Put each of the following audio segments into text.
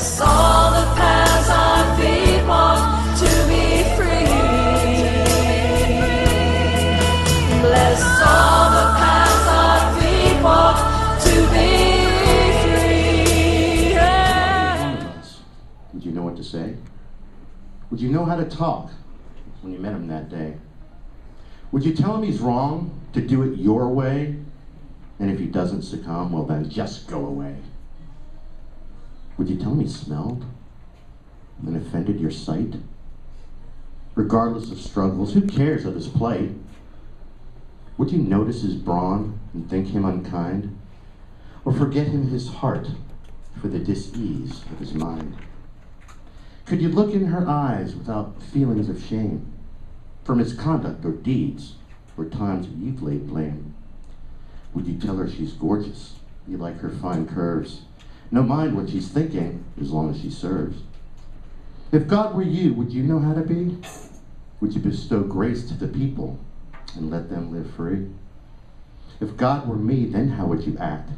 Bless all the paths our feet walk to be free. Bless all the paths our feet walk to be free. Would you know what to say? Would you know how to talk when you met him that day? Would you tell him he's wrong, to do it your way? And if he doesn't succumb, well then just go away. Would you tell him he smelled and offended your sight? Regardless of struggles, who cares of his plight? Would you notice his brawn and think him unkind? Or forget him his heart for the dis-ease of his mind? Could you look in her eyes without feelings of shame for misconduct or deeds or times that you've laid blame? Would you tell her she's gorgeous, you like her fine curves, no mind what she's thinking as long as she serves? If God were you, would you know how to be? Would you bestow grace to the people and let them live free? If God were me, then how would you act?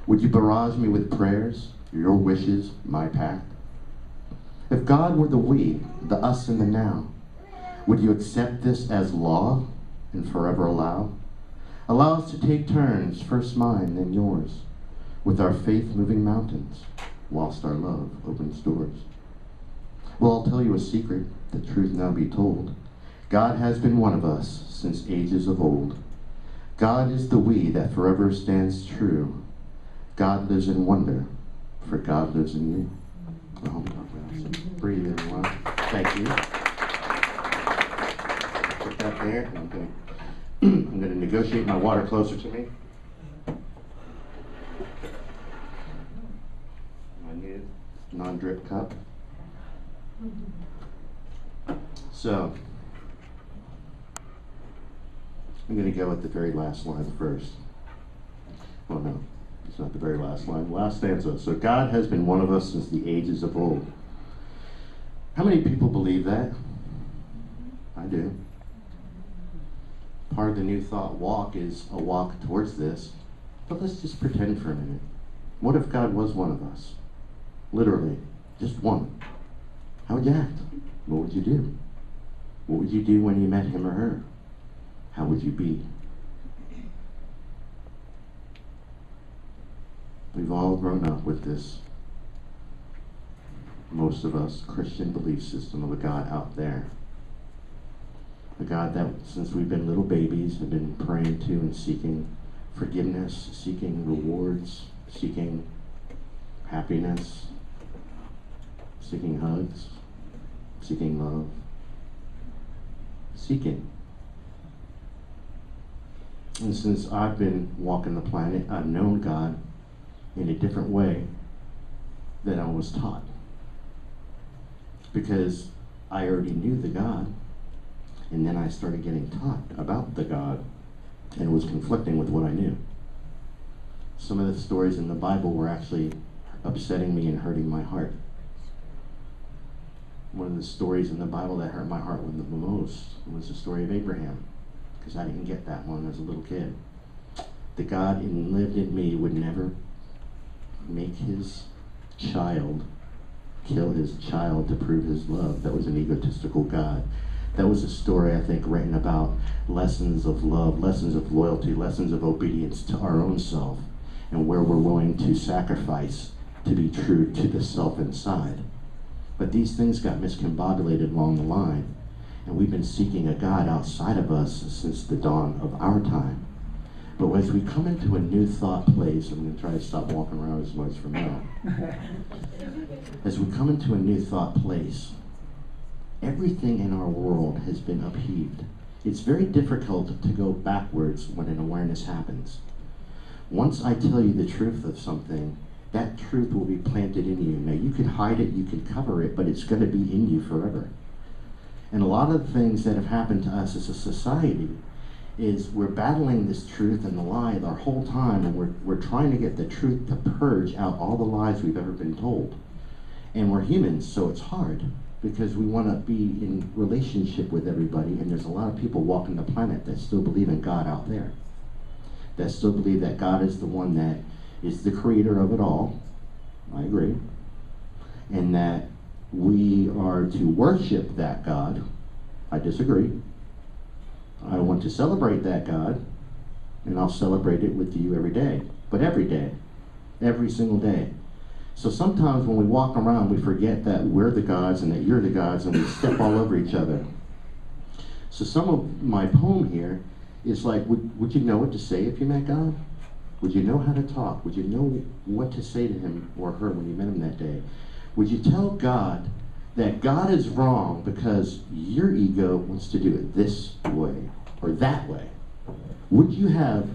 Would you barrage me with prayers, your wishes, my pact? If God were the we, the us and the now, would you accept this as law and forever allow us to take turns, first mine, then yours, with our faith moving mountains, whilst our love opens doors? Well, I'll tell you a secret, the truth now be told. God has been one of us since ages of old. God is the we that forever stands true. God lives in wonder, for God lives in you. I hope you so breathe in one. Thank you. Put that there. I'm going to negotiate my water closer to me. I need a non-drip cup. So, I'm going to go with the very last line first. Oh no, it's not the very last line. Last stanza. So God has been one of us since the ages of old. How many people believe that? I do. Part of the New Thought walk is a walk towards this. But let's just pretend for a minute. What if God was one of us? Literally, just one. How would you act? What would you do? What would you do when you met him or her? How would you be? We've all grown up with this, most of us, Christian belief system of a God out there. A God that, since we've been little babies, have been praying to and seeking forgiveness, seeking rewards, seeking happiness, seeking hugs, seeking love, seeking. And since I've been walking the planet, I've known God in a different way than I was taught. Because I already knew the God, and then I started getting taught about the God, and it was conflicting with what I knew. Some of the stories in the Bible were actually upsetting me and hurting my heart. One of the stories in the Bible that hurt my heart the most was the story of Abraham, because I didn't get that one as a little kid. The God that lived in me would never make his child kill his child to prove his love. That was an egotistical God. That was a story, I think, written about lessons of love, lessons of loyalty, lessons of obedience to our own self, and where we're willing to sacrifice to be true to the self inside. But these things got miscombobulated along the line, and we've been seeking a God outside of us since the dawn of our time. But as we come into a new thought place, I'm going to try to stop walking around as much from now. As we come into a new thought place, everything in our world has been upheaved. It's very difficult to go backwards when an awareness happens. Once I tell you the truth of something, that truth will be planted in you. Now, you can hide it, you can cover it, but it's going to be in you forever. And a lot of the things that have happened to us as a society is we're battling this truth and the lie our whole time, and we're trying to get the truth to purge out all the lies we've ever been told. And we're humans, so it's hard, because we want to be in relationship with everybody, and there's a lot of people walking the planet that still believe in God out there, that still believe that God is the one that is the creator of it all. I agree. and that we are to worship that God. I disagree. I want to celebrate that God, and I'll celebrate it with you every day. But every day, every single day. So sometimes when we walk around, we forget that we're the gods and that you're the gods, and we step all over each other. So some of my poem here is like, would you know what to say if you met God? Would you know how to talk? Would you know what to say to him or her when you met him that day? Would you tell God that God is wrong because your ego wants to do it this way or that way? Would you have,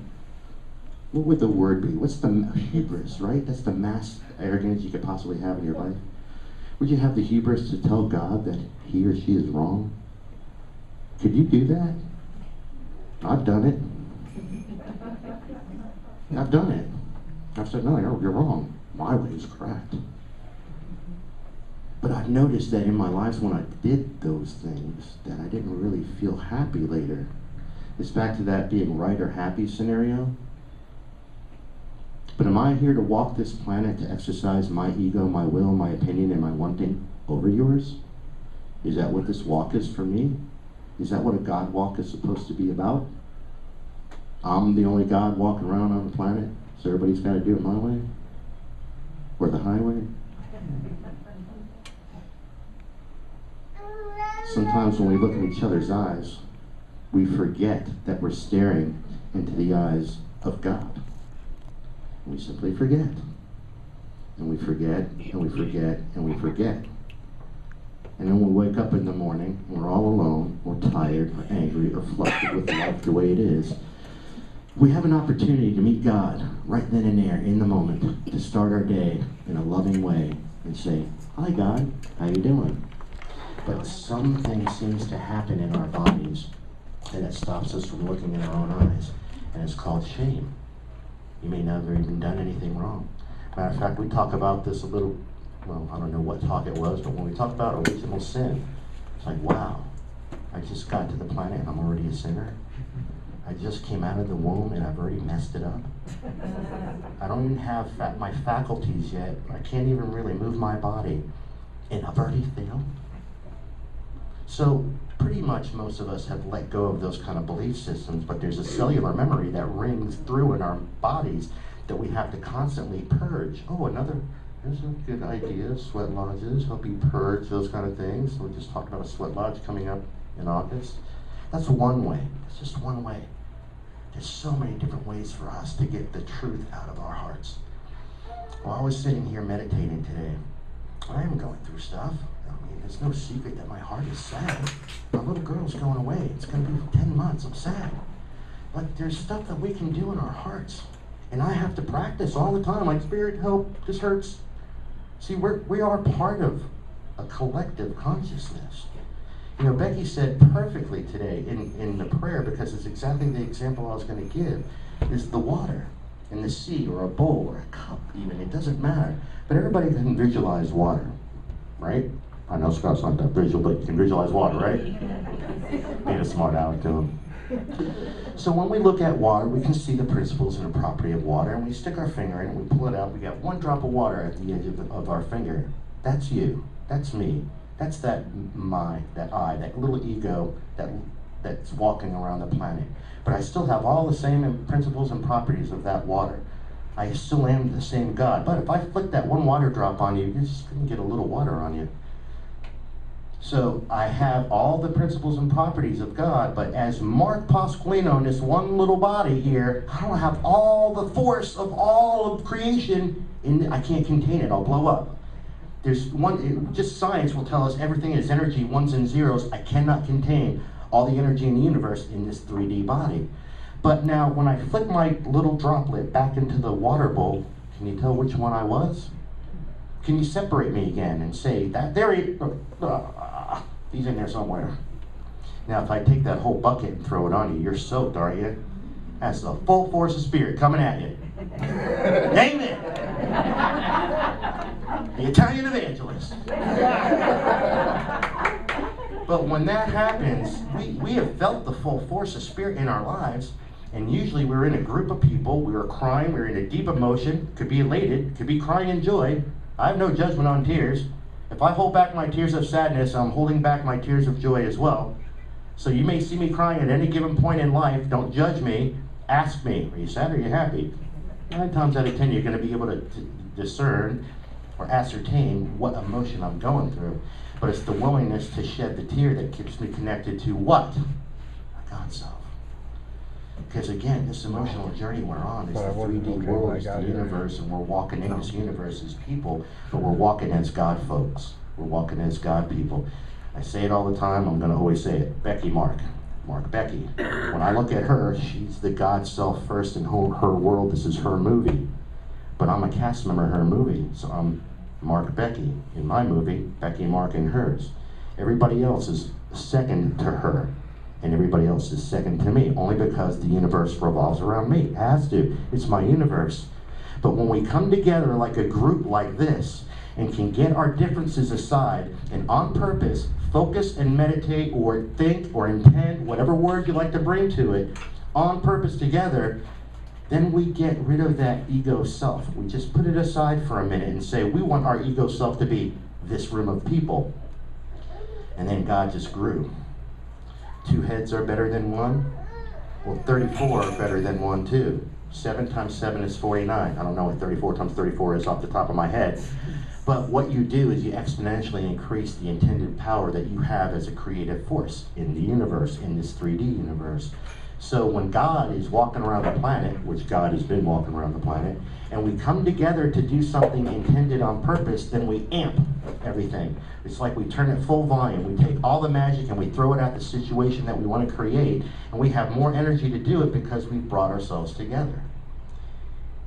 what would the word be? What's the hubris, right? That's the mass arrogance you could possibly have in your life. Would you have the hubris to tell God that he or she is wrong? Could you do that? I've done it. I've done it. I've said, no, you're wrong. My way is correct. But I've noticed that in my life when I did those things, that I didn't really feel happy later. It's back to that being right or happy scenario. But am I here to walk this planet to exercise my ego, my will, my opinion, and my wanting over yours? Is that what this walk is for me? Is that what a God walk is supposed to be about? I'm the only God walking around on the planet, so everybody's got to do it my way? Or the highway? Sometimes when we look in each other's eyes, we forget that we're staring into the eyes of God. We simply forget. And we forget, and we forget, and we forget. And then we wake up in the morning, and we're all alone, or tired, or angry, or flustered with life the way it is. We have an opportunity to meet God right then and there, in the moment, to start our day in a loving way and say, hi God, how you doing? But something seems to happen in our bodies and it stops us from looking in our own eyes, and it's called shame. You may never even done anything wrong. Matter of fact, we talk about this a little, well, I don't know what talk it was, but when we talk about original sin, it's like, wow, I just got to the planet and I'm already a sinner. I just came out of the womb and I've already messed it up. I don't even have my faculties yet. I can't even really move my body, and I've already failed. So pretty much most of us have let go of those kind of belief systems, but there's a cellular memory that rings through in our bodies that we have to constantly purge. Oh, there's a good idea, sweat lodges, help you purge those kind of things. So we just talked about a sweat lodge coming up in August. That's one way. It's just one way. There's so many different ways for us to get the truth out of our hearts. While I was sitting here meditating today, I am going through stuff. I mean, there's no secret that my heart is sad. My little girl's going away. It's going to be 10 months. I'm sad. But there's stuff that we can do in our hearts. And I have to practice all the time. Like, Spirit, help, this hurts. See, we are part of a collective consciousness. You know, Becky said perfectly today in the prayer, because it's exactly the example I was going to give, is the water in the sea, or a bowl, or a cup even. It doesn't matter. But everybody can visualize water, right? I know Scott's not that visual, but you can visualize water, right? Made a smart aleck to him. So when we look at water, we can see the principles and the property of water, and we stick our finger in and we pull it out. We got one drop of water at the edge of our finger. That's you. That's me. That's that I, that little ego that's walking around the planet. But I still have all the same principles and properties of that water. I still am the same God. But if I flick that one water drop on you, you're just going to get a little water on you. So I have all the principles and properties of God, but as Mark Pasqualino in this one little body here, I don't have all the force of all of creation. I can't contain it. I'll blow up. Just science will tell us everything is energy, ones and zeros. I cannot contain all the energy in the universe in this 3D body. But now, when I flick my little droplet back into the water bowl, can you tell which one I was? Can you separate me again and say, he's in there somewhere. Now, if I take that whole bucket and throw it on you, you're soaked, are you? That's the full force of spirit coming at you. Amen. The Italian evangelist. But when that happens, we have felt the full force of spirit in our lives, and usually we're in a group of people, we are crying, we're in a deep emotion, could be elated, could be crying in joy. I have no judgment on tears. If I hold back my tears of sadness, I'm holding back my tears of joy as well. So you may see me crying at any given point in life. Don't judge me. Ask me, are you sad or are you happy? 9 times out of 10, you're going to be able to discern or ascertain what emotion I'm going through. But it's the willingness to shed the tear that keeps me connected to what? My God self. Because again, this emotional journey we're on is the 3D world, it's the universe, and we're walking in this universe as people, but we're walking as God folks. We're walking as God people. I say it all the time, I'm going to always say it. Becky, Mark, Becky. When I look at her, she's the God self first in her world. This is her movie. But I'm a cast member in her movie, so I'm Mark, Becky in my movie, Becky, Mark in hers. Everybody else is second to her, and everybody else is second to me, only because the universe revolves around me. It has to. It's my universe. But when we come together like a group like this, and can get our differences aside, and on purpose, focus and meditate, or think, or intend, whatever word you like to bring to it, on purpose together, then we get rid of that ego self. We just put it aside for a minute and say, we want our ego self to be this room of people. And then God just grew. 2 heads are better than 1. Well, 34 are better than 1 too. 7 times 7 is 49. I don't know what 34 times 34 is off the top of my head. But what you do is you exponentially increase the intended power that you have as a creative force in the universe, in this 3D universe. So when God is walking around the planet, which God has been walking around the planet, and we come together to do something intended on purpose, then we amp everything. It's like we turn it full volume. We take all the magic and we throw it at the situation that we want to create, and we have more energy to do it because we've brought ourselves together.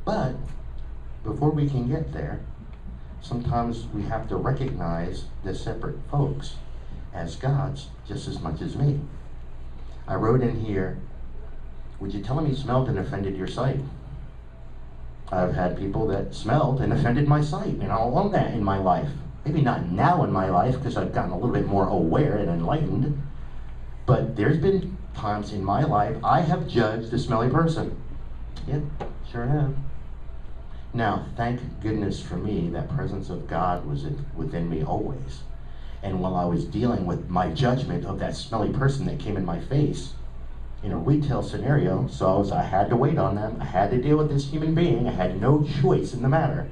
But before we can get there, sometimes we have to recognize the separate folks as gods just as much as me. I wrote in here, would you tell him he smelled and offended your sight? I've had people that smelled and offended my sight, and I'll own that in my life. Maybe not now in my life, because I've gotten a little bit more aware and enlightened, but there's been times in my life I have judged a smelly person. Yep, sure have. Now, thank goodness for me, that presence of God was within me always. And while I was dealing with my judgment of that smelly person that came in my face, in a retail scenario, so I had to wait on them. I had to deal with this human being. I had no choice in the matter.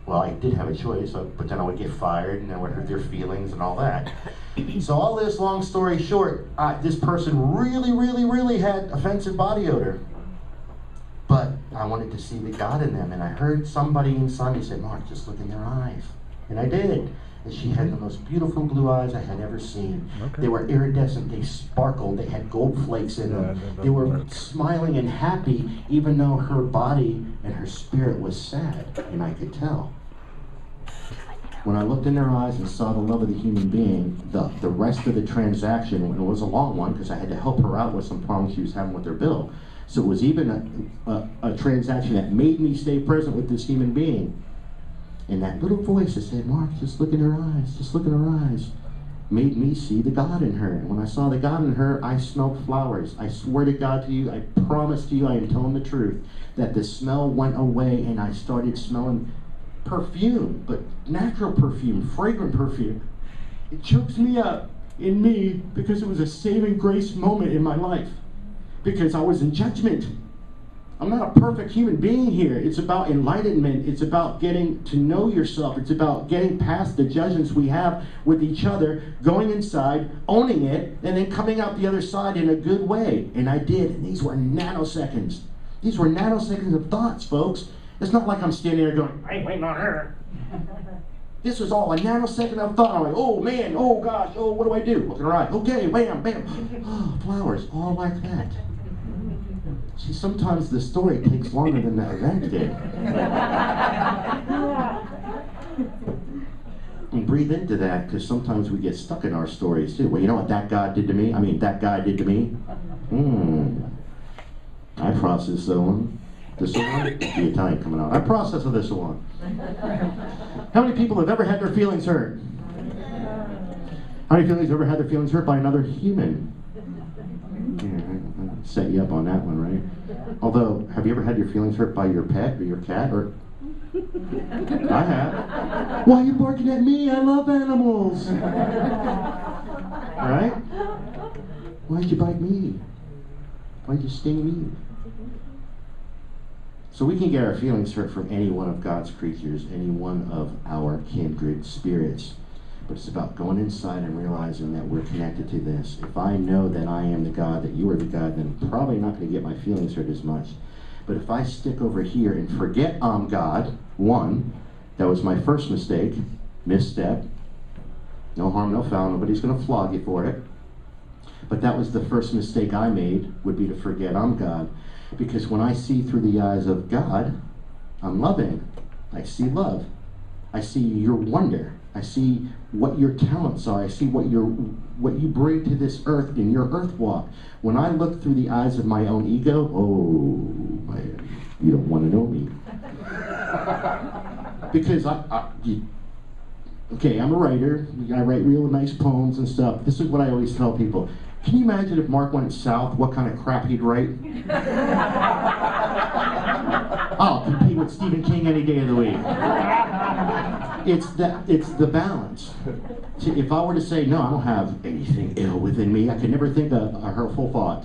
Well, I did have a choice, but then I would get fired and I would hurt their feelings and all that. So all this, long story short, this person really had offensive body odor. But I wanted to see the God in them, and I heard somebody inside me say, Mark, just look in their eyes. And I did. And she had the most beautiful blue eyes I had ever seen. Okay. They were iridescent, they sparkled, they had gold flakes in them. They were smiling and happy, even though her body and her spirit was sad, and I could tell. When I looked in their eyes and saw the love of the human being, the rest of the transaction, and it was a long one, because I had to help her out with some problems she was having with her bill. So it was even a transaction that made me stay present with this human being. And that little voice that said, Mark, just look in her eyes, just look in her eyes, made me see the God in her. And when I saw the God in her, I smelled flowers. I swear to God to you, I promise to you, I am telling the truth, that the smell went away and I started smelling perfume, but natural perfume, fragrant perfume. It chokes me up in me because it was a saving grace moment in my life. Because I was in judgment. I'm not a perfect human being here. It's about enlightenment. It's about getting to know yourself. It's about getting past the judgments we have with each other, going inside, owning it, and then coming out the other side in a good way. And I did. And these were nanoseconds. These were nanoseconds of thoughts, folks. It's not like I'm standing there going, I ain't waiting on her. This was all a nanosecond of thought. I'm like, oh man, oh gosh, oh, what do I do? Looking around. Okay, bam, bam. Oh, flowers, all like that. See, sometimes the story takes longer than the event did. And breathe into that, because sometimes we get stuck in our stories too. Well, you know what that God did to me? I mean, that guy did to me? I processed that one. This one? The Italian coming out. I processed this one. How many people have ever had their feelings hurt? How many families have ever had their feelings hurt by another human? Yeah, set you up on that one, right? Although, have you ever had your feelings hurt by your pet or your cat? Or I have. Why are you barking at me? I love animals. Right? Why'd you bite me? Why'd you sting me? So we can get our feelings hurt from any one of God's creatures, any one of our kindred spirits. But it's about going inside and realizing that we're connected to this. If I know that I am the God, that you are the God, then I'm probably not going to get my feelings hurt as much. But if I stick over here and forget I'm God, one, that was my first mistake, misstep. No harm, no foul. Nobody's going to flog you for it. But that was the first mistake I made, would be to forget I'm God. Because when I see through the eyes of God, I'm loving. I see love. I see your wonder. I see what your talents are. I see what you bring to this earth in your earth walk. When I look through the eyes of my own ego, oh, man, you don't want to know me. Because okay, I'm a writer. I write real nice poems and stuff. This is what I always tell people. Can you imagine if Mark went south, what kind of crap he'd write? I'll compete with Stephen King any day of the week. It's the balance. If I were to say, no, I don't have anything ill within me, I could never think a hurtful thought.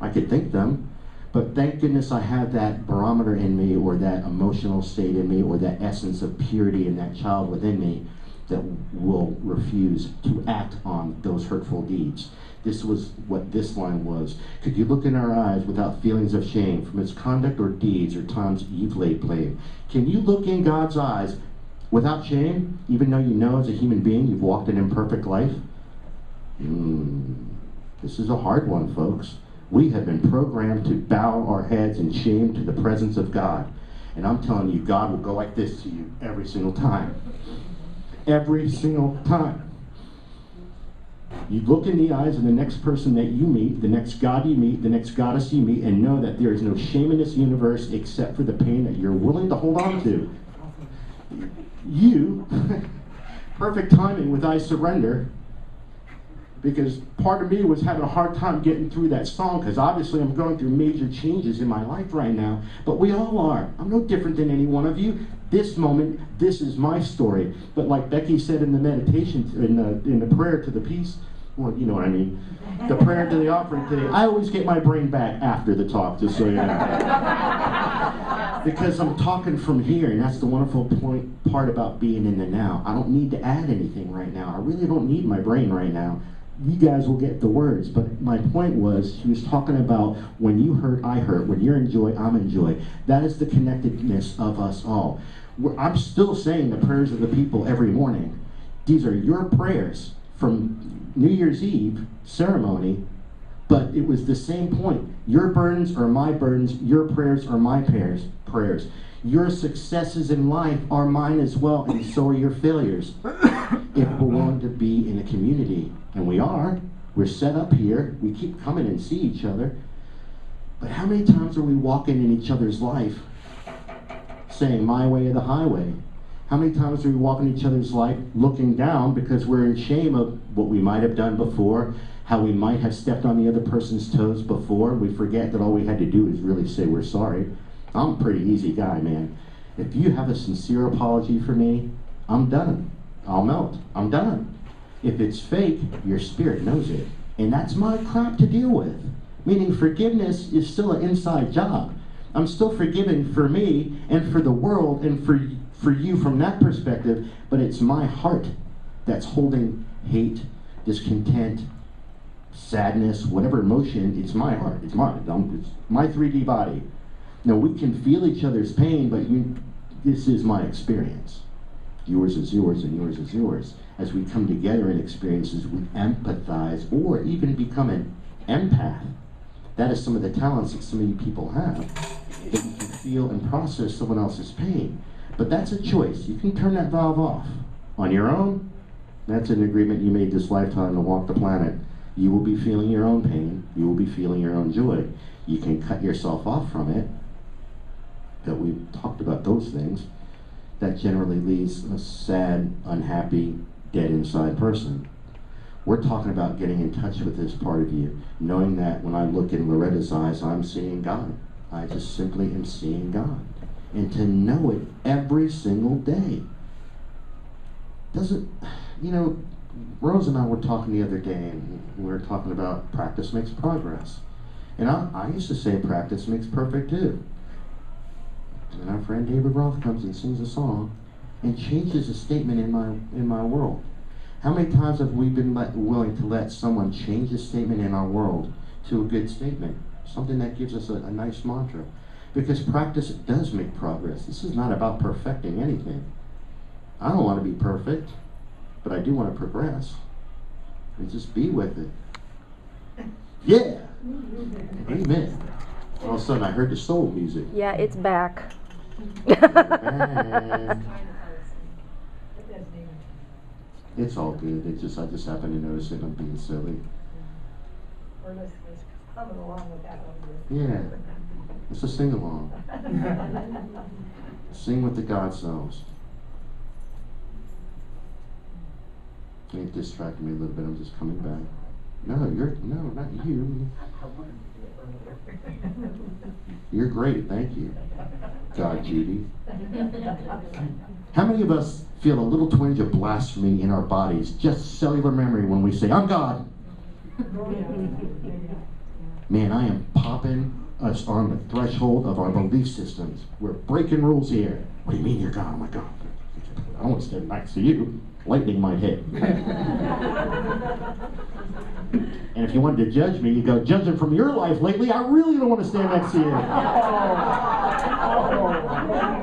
I could think them, but thank goodness I have that barometer in me, or that emotional state in me, or that essence of purity in that child within me that will refuse to act on those hurtful deeds. This was what this line was. Could you look in our eyes without feelings of shame from its conduct or deeds or times you've laid blame? Can you look in God's eyes without shame, even though you know as a human being you've walked an imperfect life? This is a hard one, folks. We have been programmed to bow our heads in shame to the presence of God. And I'm telling you, God will go like this to you every single time. Every single time. You look in the eyes of the next person that you meet, the next God you meet, the next goddess you meet, and know that there is no shame in this universe except for the pain that you're willing to hold on to. You, perfect timing with I Surrender, because part of me was having a hard time getting through that song, because obviously I'm going through major changes in my life right now, but we all are. I'm no different than any one of you. This moment, this is my story. But like Becky said in the meditation, in the prayer to the peace, well, you know what I mean, the prayer to the offering today, I always get my brain back after the talk, just so you know. Because I'm talking from here, and that's the wonderful part about being in the now. I don't need to add anything right now. I really don't need my brain right now. You guys will get the words, but my point was, he was talking about when you hurt, I hurt. When you're in joy, I'm in joy. That is the connectedness of us all. I'm still saying the prayers of the people every morning. These are your prayers from New Year's Eve ceremony, but it was the same point. Your burdens are my burdens. Your prayers are my prayers. Your successes in life are mine as well, and so are your failures. If we're willing to be in a community, and we are, we're set up here, we keep coming and see each other, but how many times are we walking in each other's life saying my way or the highway? How many times are we walking each other's life looking down because we're in shame of what we might have done before, how we might have stepped on the other person's toes before? We forget that all we had to do is really say we're sorry. I'm a pretty easy guy, man. If you have a sincere apology for me, I'm done. I'll melt. I'm done. If it's fake, your spirit knows it. And that's my crap to deal with. Meaning forgiveness is still an inside job. I'm still forgiving for me and for the world and for you from that perspective, but it's my heart that's holding hate, discontent, sadness, whatever emotion. It's my heart. It's my 3D body. Now, we can feel each other's pain, but this is my experience. Yours is yours, and yours is yours. As we come together in experiences, we empathize or even become an empath. That is some of the talents that some of you people have, that you can feel and process someone else's pain. But that's a choice. You can turn that valve off. On your own, that's an agreement you made this lifetime to walk the planet. You will be feeling your own pain. You will be feeling your own joy. You can cut yourself off from it. That we've talked about those things. That generally leaves a sad, unhappy, dead inside person. We're talking about getting in touch with this part of you, knowing that when I look in Loretta's eyes, I'm seeing God. I just simply am seeing God. and to know it every single day. Doesn't, you know, Rose and I were talking the other day, and we were talking about practice makes progress. And I used to say practice makes perfect too. And then our friend David Roth comes and sings a song and changes a statement in my world. How many times have we been willing to let someone change a statement in our world to a good statement? Something that gives us a nice mantra. Because practice does make progress. This is not about perfecting anything. I don't want to be perfect, but I do want to progress. And just be with it. Yeah! Amen. All of a sudden I heard the soul music. Yeah, it's back. And it's all good. I just happened to notice it. I'm being silly. We're just coming along with that one. Yeah. It's a sing along. Sing with the God selves. It distracted me a little bit. I'm just coming back. No, not you. You're great, thank you. God, Judy. How many of us feel a little twinge of blasphemy in our bodies, just cellular memory, when we say, I'm God? Man, I am popping us on the threshold of our belief systems. We're breaking rules here. What do you mean you're God? Oh my God. I don't want to stand next to you. Lightning might hit. And if you wanted to judge me, you go, judging from your life lately, I really don't want to stand next to you.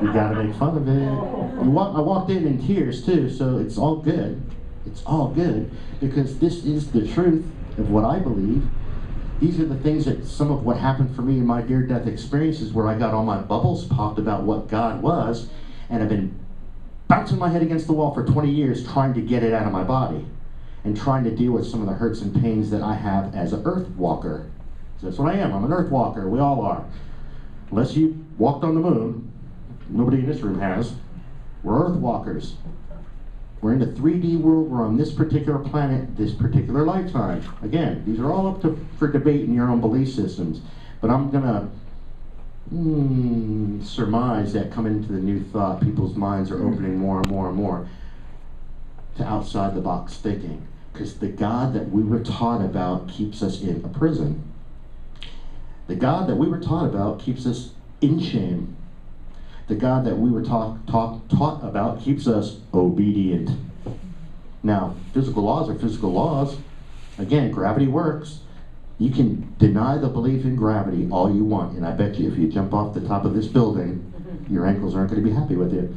You gotta make fun of it. I walked in tears too, so it's all good. It's all good, because this is the truth of what I believe. These are the things that some of what happened for me in my near-death experiences, where I got all my bubbles popped about what God was, and I've been bouncing my head against the wall for 20 years trying to get it out of my body and trying to deal with some of the hurts and pains that I have as an earth walker. So that's what I am. I'm an earth walker. We all are. Unless you walked on the moon, nobody in this room has. We're earth walkers. We're in the 3D world. We're on this particular planet, this particular lifetime. Again, these are all up for debate in your own belief systems. But I'm going to surmise that coming into the new thought, people's minds are opening more and more and more to outside the box thinking. Because the God that we were taught about keeps us in a prison. The God that we were taught about keeps us in shame. The God that we were taught about keeps us obedient. Now, physical laws are physical laws. Again, gravity works. You can deny the belief in gravity all you want, and I bet you if you jump off the top of this building, your ankles aren't going to be happy with you.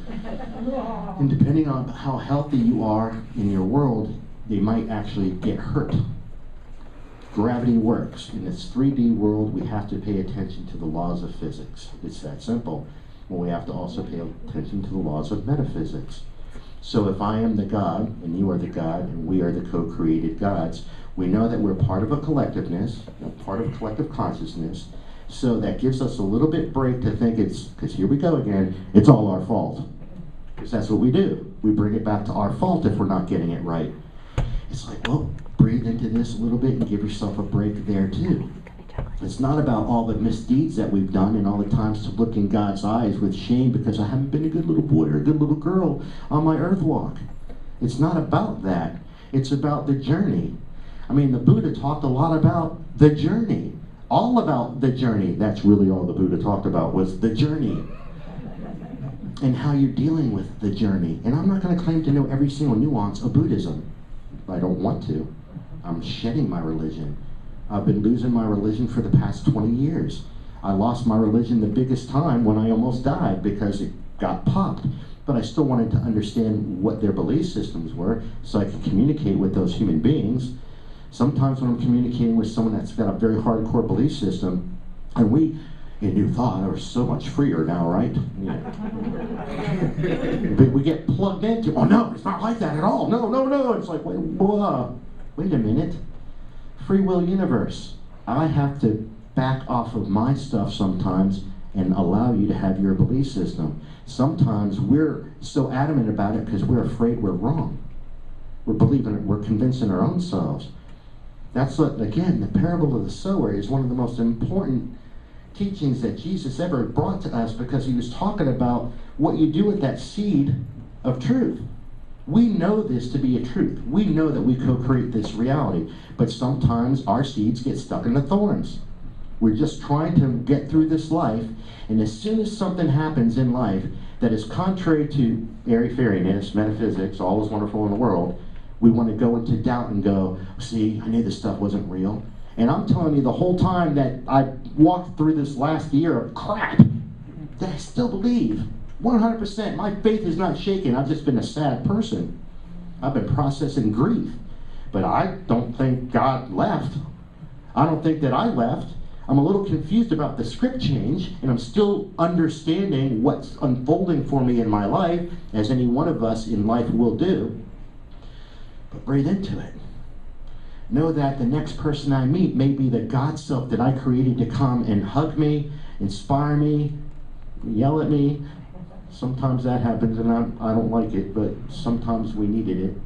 And depending on how healthy you are in your world, they might actually get hurt. Gravity works. In this 3D world, we have to pay attention to the laws of physics. It's that simple. But we have to also pay attention to the laws of metaphysics. So if I am the God, and you are the God, and we are the co-created gods, we know that we're part of a collectiveness, part of a collective consciousness, so that gives us a little bit break to think it's, because here we go again, it's all our fault. Because that's what we do. We bring it back to our fault if we're not getting it right. It's like, well, breathe into this a little bit and give yourself a break there too. It's not about all the misdeeds that we've done and all the times to look in God's eyes with shame because I haven't been a good little boy or a good little girl on my earth walk. It's not about that. It's about the journey. I mean, the Buddha talked a lot about the journey. All about the journey. That's really all the Buddha talked about, was the journey. And how you're dealing with the journey. And I'm not going to claim to know every single nuance of Buddhism. I don't want to. I'm shedding my religion. I've been losing my religion for the past 20 years. I lost my religion the biggest time when I almost died because it got popped. But I still wanted to understand what their belief systems were so I could communicate with those human beings. Sometimes when I'm communicating with someone that's got a very hardcore belief system, and we, in New Thought, are so much freer now, right? Yeah. But we get plugged into, oh no, it's not like that at all. No. It's like, wait a minute. Free will universe. I have to back off of my stuff sometimes and allow you to have your belief system. Sometimes we're so adamant about it because we're afraid we're wrong. We're believing it, we're convincing our own selves. That's what, again, the parable of the sower is one of the most important teachings that Jesus ever brought to us, because he was talking about what you do with that seed of truth. We know this to be a truth. We know that we co-create this reality, but sometimes our seeds get stuck in the thorns. We're just trying to get through this life, and as soon as something happens in life that is contrary to airy-fairiness, metaphysics, all is wonderful in the world, we want to go into doubt and go, see, I knew this stuff wasn't real. And I'm telling you, the whole time that I walked through this last year of crap, that I still believe, 100%, my faith is not shaken. I've just been a sad person. I've been processing grief. But I don't think God left. I don't think that I left. I'm a little confused about the script change, and I'm still understanding what's unfolding for me in my life, as any one of us in life will do. But breathe into it. Know that the next person I meet may be the God self that I created to come and hug me, inspire me, yell at me. Sometimes that happens and I don't like it, but sometimes we needed it,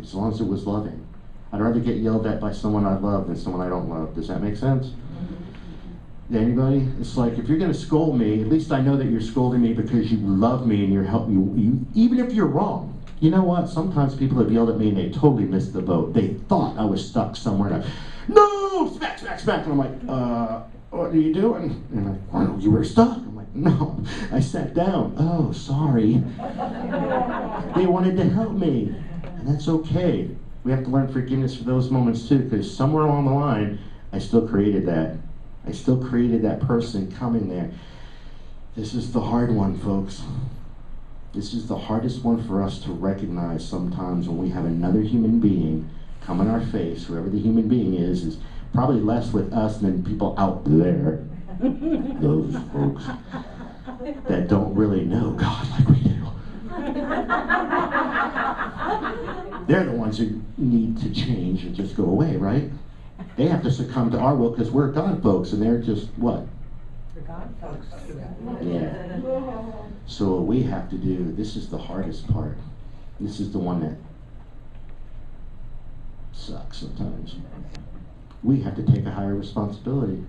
as long as it was loving. I'd rather get yelled at by someone I love than someone I don't love. Does that make sense? Yeah, anybody? It's like, if you're going to scold me, at least I know that you're scolding me because you love me and you're helping you, even if you're wrong. You know what? Sometimes people have yelled at me and they totally missed the boat. They thought I was stuck somewhere. And no! Smack, smack, smack. And I'm like, what are you doing? And I'm like, well, you were stuck. I'm like, no, I sat down. Oh, sorry. They wanted to help me. And that's okay. We have to learn forgiveness for those moments too, because somewhere along the line, I still created that. I still created that person coming there. This is the hard one, folks. This is the hardest one for us to recognize sometimes, when we have another human being come in our face. Whoever the human being is probably less with us than people out there. Those folks that don't really know God like we do. They're the ones who need to change and just go away, right? They have to succumb to our will because we're God folks, and they're just what? For God folks. Yeah. So what we have to do, this is the hardest part. This is the one that sucks sometimes. We have to take a higher responsibility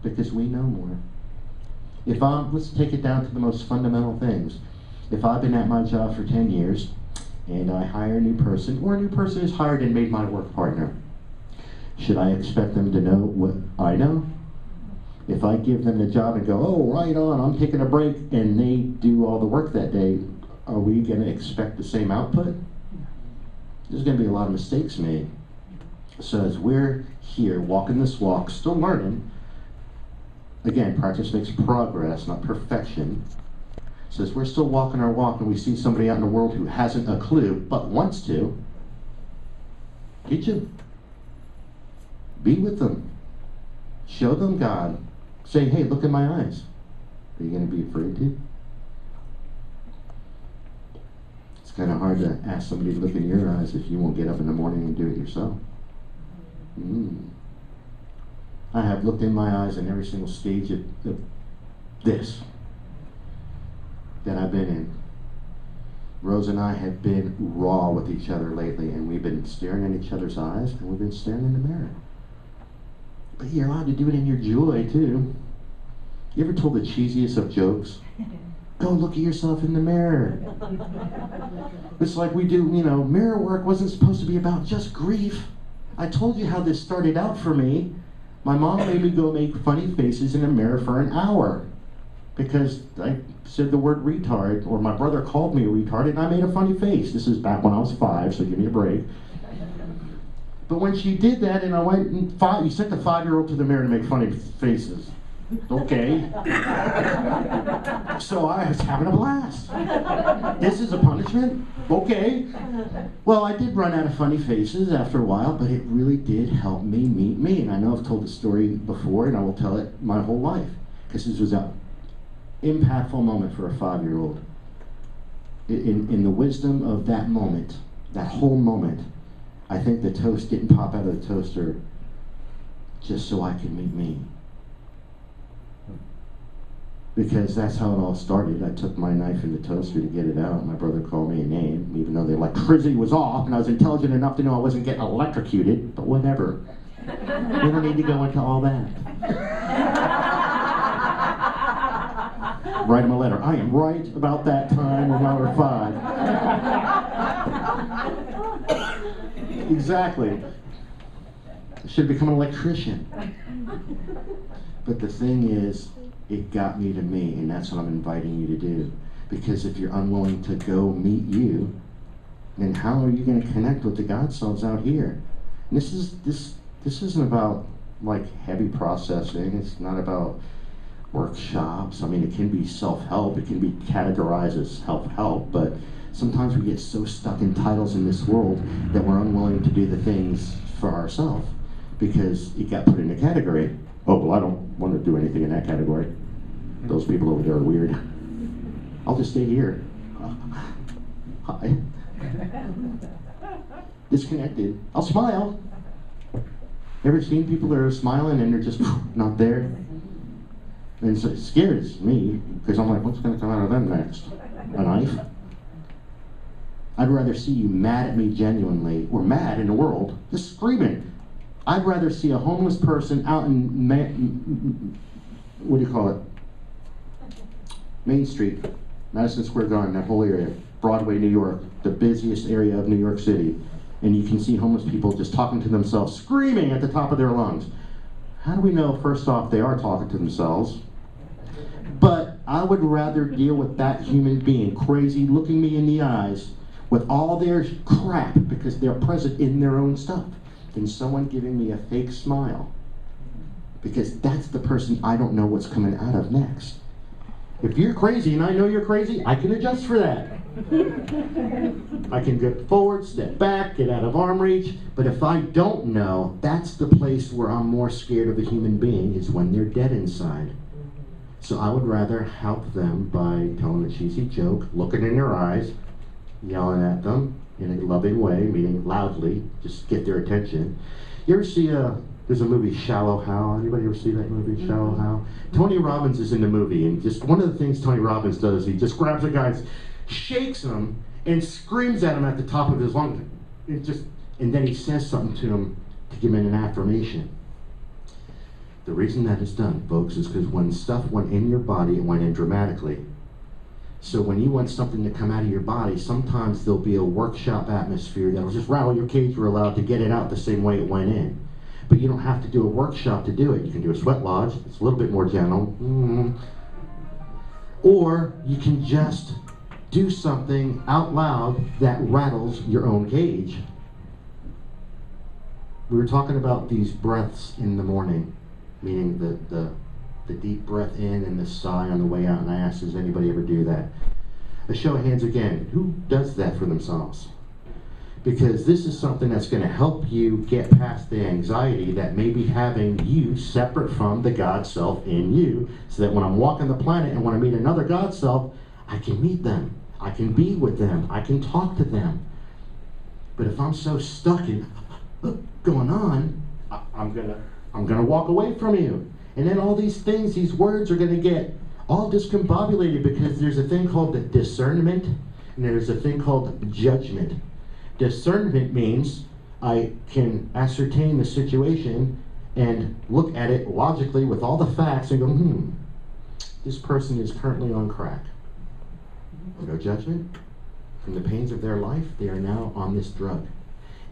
because we know more. Let's take it down to the most fundamental things. If I've been at my job for 10 years and I hire a new person, or a new person is hired and made my work partner, should I expect them to know what I know? If I give them the job and go, oh, right on, I'm taking a break, and they do all the work that day, are we going to expect the same output? There's going to be a lot of mistakes made. So as we're here, walking this walk, still learning, again, practice makes progress, not perfection. So as we're still walking our walk and we see somebody out in the world who hasn't a clue, but wants to, teach them. Be with them. Show them God. Say, hey, look in my eyes. Are you going to be afraid to? It's kind of hard to ask somebody to look in your eyes if you won't get up in the morning and do it yourself. I have looked in my eyes in every single stage of this that I've been in. Rose and I have been raw with each other lately, and we've been staring in each other's eyes, and we've been staring in the mirror. But you're allowed to do it in your joy, too. You ever told the cheesiest of jokes? Go look at yourself in the mirror. It's like we do, mirror work wasn't supposed to be about just grief. I told you how this started out for me. My mom made me go make funny faces in the mirror for an hour because I said the word retard, or my brother called me a retard, and I made a funny face. This is back when I was 5, so give me a break. But when she did that, and I went, you sent the 5-year-old to the mirror to make funny faces. Okay. So I was having a blast. This is a punishment? Okay. Well, I did run out of funny faces after a while, but it really did help me meet me. And I know I've told the story before, and I will tell it my whole life, because this was an impactful moment for a 5-year-old. In the wisdom of that moment, that whole moment, I think the toast didn't pop out of the toaster just so I could meet me. Because that's how it all started. I took my knife in the toaster to get it out. My brother called me a name, even though the electricity was off, and I was intelligent enough to know I wasn't getting electrocuted, but whatever. We don't need to go into all that. Write him a letter. I am right about that time when I were 5. Exactly. I should become an electrician. But the thing is, it got me to me, and that's what I'm inviting you to do. Because if you're unwilling to go meet you, then how are you going to connect with the God selves out here? And this isn't about like heavy processing. It's not about workshops. I mean, it can be self-help. It can be categorized as self-help, but sometimes we get so stuck in titles in this world that we're unwilling to do the things for ourselves because it got put in a category. Oh, well, I don't want to do anything in that category. Those people over there are weird. I'll just stay here. Hi. Disconnected. I'll smile. Ever seen people that are smiling and they're just not there? And so it scares me because I'm like, what's going to come out of them next? A knife? I'd rather see you mad at me genuinely, or mad in the world, just screaming. I'd rather see a homeless person out in, what do you call it? Main Street, Madison Square Garden, that whole area, Broadway, New York, the busiest area of New York City. And you can see homeless people just talking to themselves, screaming at the top of their lungs. How do we know, first off, they are talking to themselves? But I would rather deal with that human being, crazy, looking me in the eyes, with all their crap, because they're present in their own stuff, than someone giving me a fake smile. Because that's the person I don't know what's coming out of next. If you're crazy and I know you're crazy, I can adjust for that. I can get forward, step back, get out of arm reach. But if I don't know, that's the place where I'm more scared of a human being, is when they're dead inside. So I would rather help them by telling a cheesy joke, looking in their eyes, yelling at them in a loving way, meaning loudly, just get their attention. You ever see there's a movie, Shallow Hal? Anybody ever see that movie, Shallow Hal? Tony Robbins is in the movie, and just one of the things Tony Robbins does, he just grabs a guy, shakes him, and screams at him at the top of his lungs. And then he says something to him to give him an affirmation. The reason that is done, folks, is because when stuff went in your body, it went in dramatically. So when you want something to come out of your body, sometimes there'll be a workshop atmosphere that'll just rattle your cage real loud to get it out the same way it went in. But you don't have to do a workshop to do it. You can do a sweat lodge. It's a little bit more gentle. Or you can just do something out loud that rattles your own cage. We were talking about these breaths in the morning, meaning the deep breath in and the sigh on the way out, and I asked, does anybody ever do that? A show of hands again. Who does that for themselves? Because this is something that's going to help you get past the anxiety that may be having you separate from the God self in you, so that when I'm walking the planet and when I meet another God self, I can meet them, I can be with them, I can talk to them. But if I'm so stuck in going on, I'm gonna walk away from you. And then all these things, these words are gonna get all discombobulated, because there's a thing called the discernment and there's a thing called judgment. Discernment means I can ascertain the situation and look at it logically with all the facts and go, this person is currently on crack. No judgment. From the pains of their life, they are now on this drug.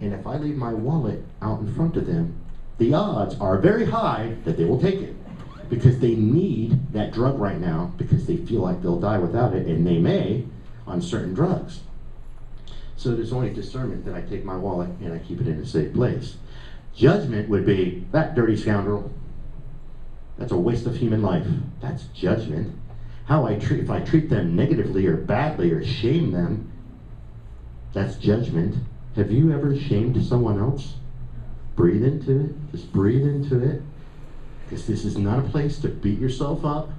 And if I leave my wallet out in front of them, the odds are very high that they will take it, because they need that drug right now, because they feel like they'll die without it, and they may on certain drugs. So there's only discernment that I take my wallet and I keep it in a safe place. Judgment would be, that dirty scoundrel, that's a waste of human life. That's judgment. If I treat them negatively or badly or shame them, that's judgment. Have you ever shamed someone else? Breathe into it. Just breathe into it. Because this is not a place to beat yourself up.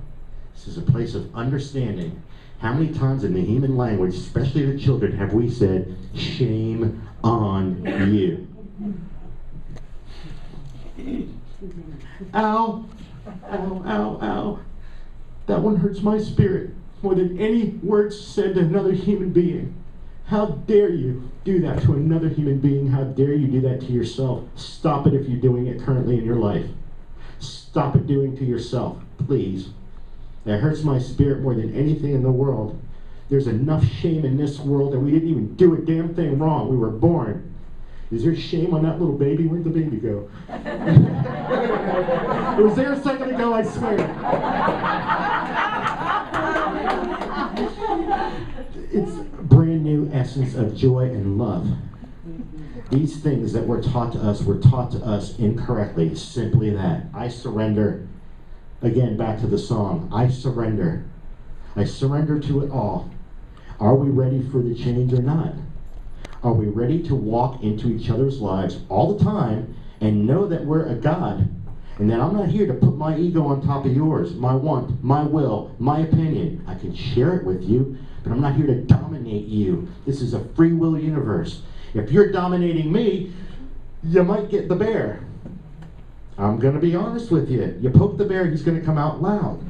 This is a place of understanding. How many times in the human language, especially the children, have we said, shame on you? Ow, ow, ow, ow. That one hurts my spirit more than any words said to another human being. How dare you do that to another human being? How dare you do that to yourself? Stop it if you're doing it currently in your life. Stop it doing to yourself, please. That hurts my spirit more than anything in the world. There's enough shame in this world, and we didn't even do a damn thing wrong. We were born. Is there shame on that little baby? Where'd the baby go? It was there a second ago, I swear. It's a brand new essence of joy and love. These things that were taught to us incorrectly. Simply that. I surrender. Again, back to the song. I surrender. I surrender to it all. Are we ready for the change or not? Are we ready to walk into each other's lives all the time and know that we're a God and that I'm not here to put my ego on top of yours, my want, my will, my opinion. I can share it with you, but I'm not here to dominate you. This is a free will universe. If you're dominating me, you might get the bear. I'm going to be honest with you. You poke the bear, he's going to come out loud.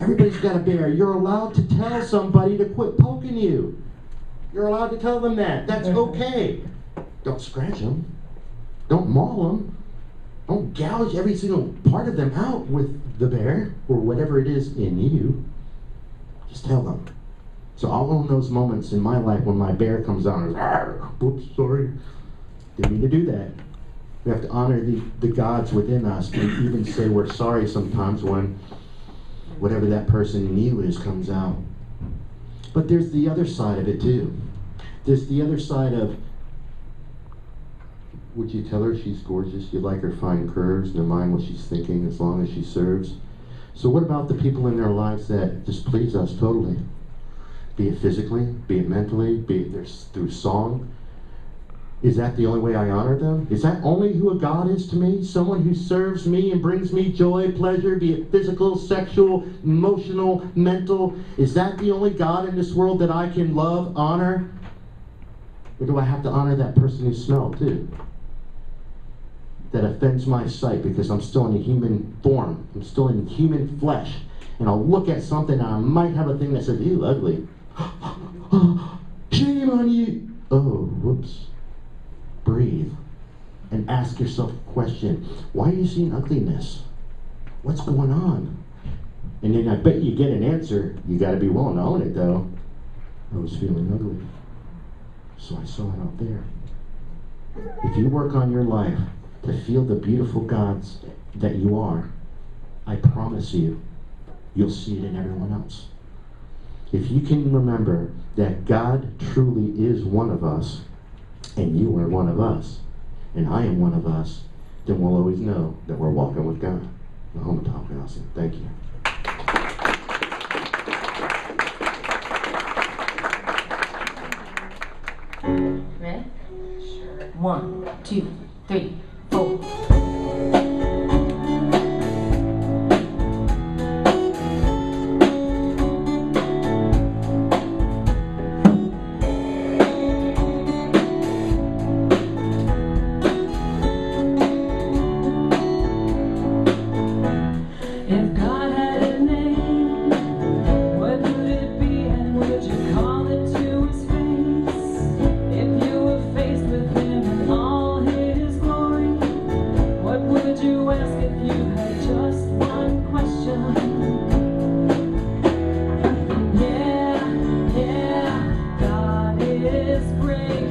Everybody's got a bear. You're allowed to tell somebody to quit poking you. You're allowed to tell them that. That's okay. Don't scratch them. Don't maul them. Don't gouge every single part of them out with the bear or whatever it is in you. Just tell them. So I'll own those moments in my life when my bear comes out and goes, oops, sorry. Didn't mean to do that. We have to honor the gods within us and even say we're sorry sometimes when whatever that person in you is comes out. But there's the other side of it too. There's the other side of, would you tell her she's gorgeous? You like her fine curves, never mind what she's thinking as long as she serves. So what about the people in their lives that displease us totally? Be it physically, be it mentally, be it through song. Is that the only way I honor them? Is that only who a God is to me? Someone who serves me and brings me joy, pleasure, be it physical, sexual, emotional, mental? Is that the only God in this world that I can love, honor? Or do I have to honor that person who smells too? That offends my sight because I'm still in a human form. I'm still in human flesh. And I'll look at something and I might have a thing that says, ew, ugly. Shame on you. Oh, whoops. Breathe and ask yourself a question. Why are you seeing ugliness? What's going on? And then I bet you get an answer. You got to be willing to own it, though. I was feeling ugly, so I saw it out there. If you work on your life to feel the beautiful gods that you are, I promise you, you'll see it in everyone else. If you can remember that God truly is one of us, and you are one of us, and I am one of us, then we'll always know that we're walking with God. The home of Tom Nelson. Thank you. Ready? Sure. 1, 2, 3, 4. If God had a name, what would it be and would you call it to his face? If you were faced with him in all his glory, what would you ask if you had just one question? Yeah, God is great.